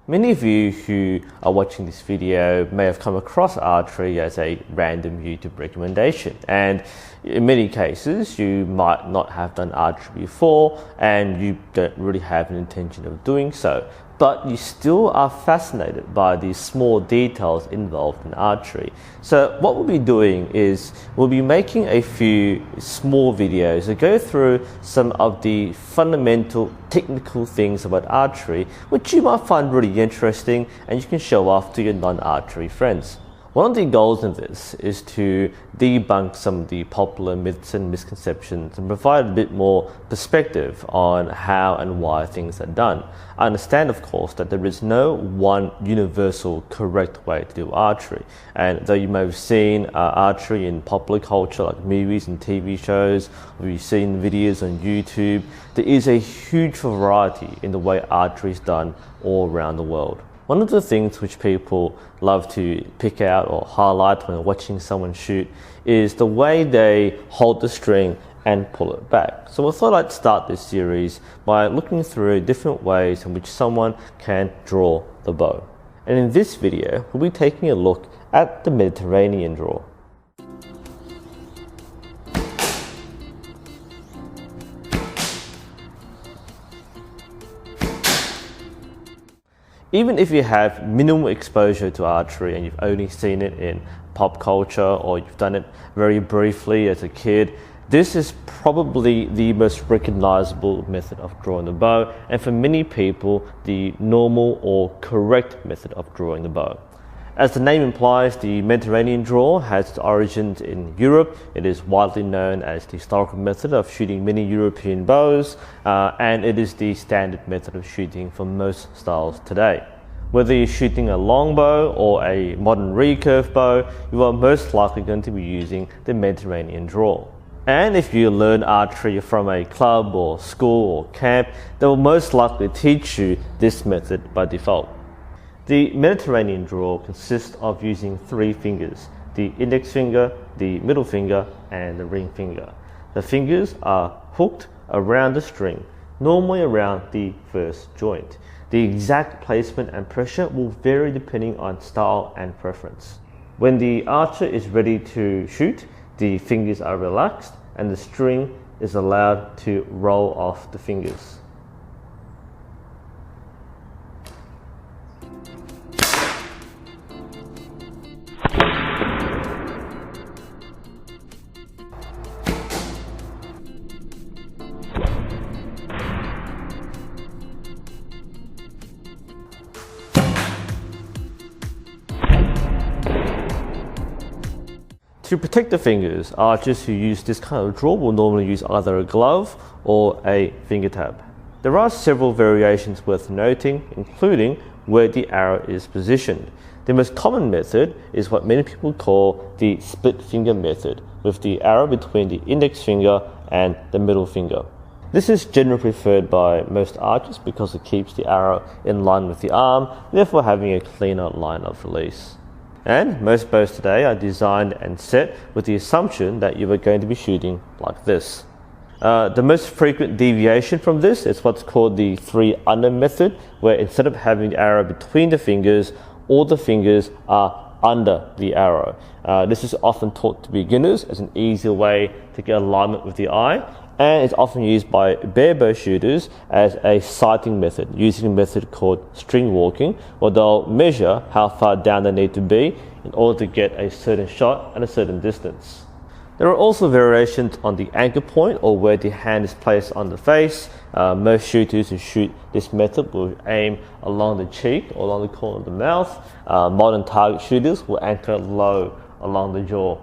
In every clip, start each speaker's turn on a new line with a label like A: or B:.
A: Many of you who are watching this video may have come across archery as a random YouTube recommendation, and in many cases you might not have done archery before and you don't really have an intention of doing so, but you still are fascinated by the small details involved in archery. So what we'll be doing is we'll be making a few small videos that go through some of the fundamental technical things about archery, which you might find really interesting and you can show off to your non-archery friends. One of the goals in this is to debunk some of the popular myths and misconceptions and provide a bit more perspective on how and why things are done. I understand, of course, that there is no one universal correct way to do archery, and though you may have seen archery in popular culture like movies and TV shows, or you've seen videos on YouTube, there is a huge variety in the way archery is done all around the world. One of the things which people love to pick out or highlight when watching someone shoot is the way they hold the string and pull it back. So I thought I'd start this series by looking through different ways in which someone can draw the bow. And in this video, we'll be taking a look at the Mediterranean draw. Even if you have minimal exposure to archery and you've only seen it in pop culture or you've done it very briefly as a kid, this is probably the most recognizable method of drawing the bow, and for many people, the normal or correct method of drawing the bow. As the name implies, the Mediterranean draw has its origins in Europe. It is widely known as the historical method of shooting many European bows, and it is the standard method of shooting for most styles today. Whether you're shooting a longbow or a modern recurve bow, you are most likely going to be using the Mediterranean draw. And if you learn archery from a club or school or camp, they will most likely teach you this method by default. The Mediterranean draw consists of using three fingers: the index finger, the middle finger, and the ring finger. The fingers are hooked around the string, normally around the first joint. The exact placement and pressure will vary depending on style and preference. When the archer is ready to shoot, the fingers are relaxed and the string is allowed to roll off the fingers. To protect the fingers, archers who use this kind of draw will normally use either a glove or a finger tab. There are several variations worth noting, including where the arrow is positioned. The most common method is what many people call the split finger method, with the arrow between the index finger and the middle finger. This is generally preferred by most archers because it keeps the arrow in line with the arm, therefore having a cleaner line of release. And most bows today are designed and set with the assumption that you are going to be shooting like this. The most frequent deviation from this is what's called the 3-under method, where instead of having the arrow between the fingers, all the fingers are under the arrow. This is often taught to beginners as an easier way to get alignment with the eye, and it's often used by barebow shooters as a sighting method, using a method called string walking, where they'll measure how far down they need to be in order to get a certain shot at a certain distance. There are also variations on the anchor point, or where the hand is placed on the face. Most shooters who shoot this method will aim along the cheek or along the corner of the mouth. Modern target shooters will anchor low along the jaw.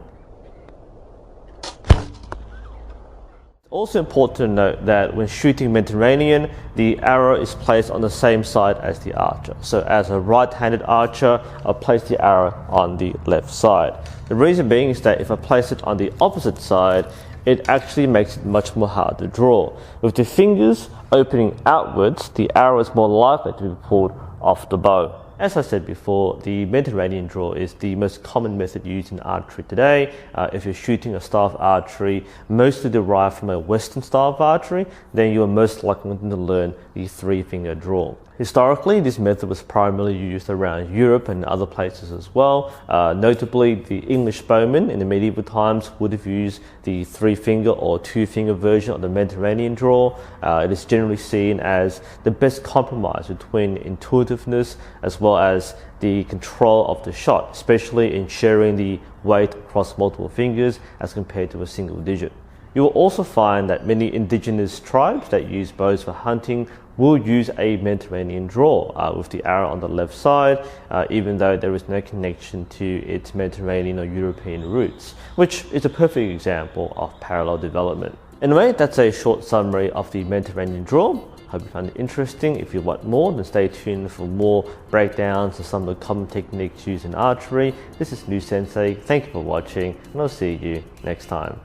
A: Also important to note that when shooting Mediterranean, the arrow is placed on the same side as the archer. So as a right-handed archer, I'll place the arrow on the left side. The reason being is that if I place it on the opposite side, it actually makes it much more hard to draw. With the fingers opening outwards, the arrow is more likely to be pulled off the bow. As I said before, the Mediterranean draw is the most common method used in archery today. If you're shooting a style of archery mostly derived from a Western style of archery, then you are most likely to learn the three-finger draw. Historically, this method was primarily used around Europe and other places as well. Notably, the English bowmen in the medieval times would have used the three-finger or two-finger version of the Mediterranean draw. It is generally seen as the best compromise between intuitiveness as well as the control of the shot, especially in sharing the weight across multiple fingers as compared to a single digit. You will also find that many indigenous tribes that use bows for hunting will use a Mediterranean draw with the arrow on the left side, even though there is no connection to its Mediterranean or European roots, which is a perfect example of parallel development. Anyway, that's a short summary of the Mediterranean draw. Hope you found it interesting. If you want more, then stay tuned for more breakdowns of some of the common techniques used in archery. This is NUSensei. Thank you for watching, and I'll see you next time.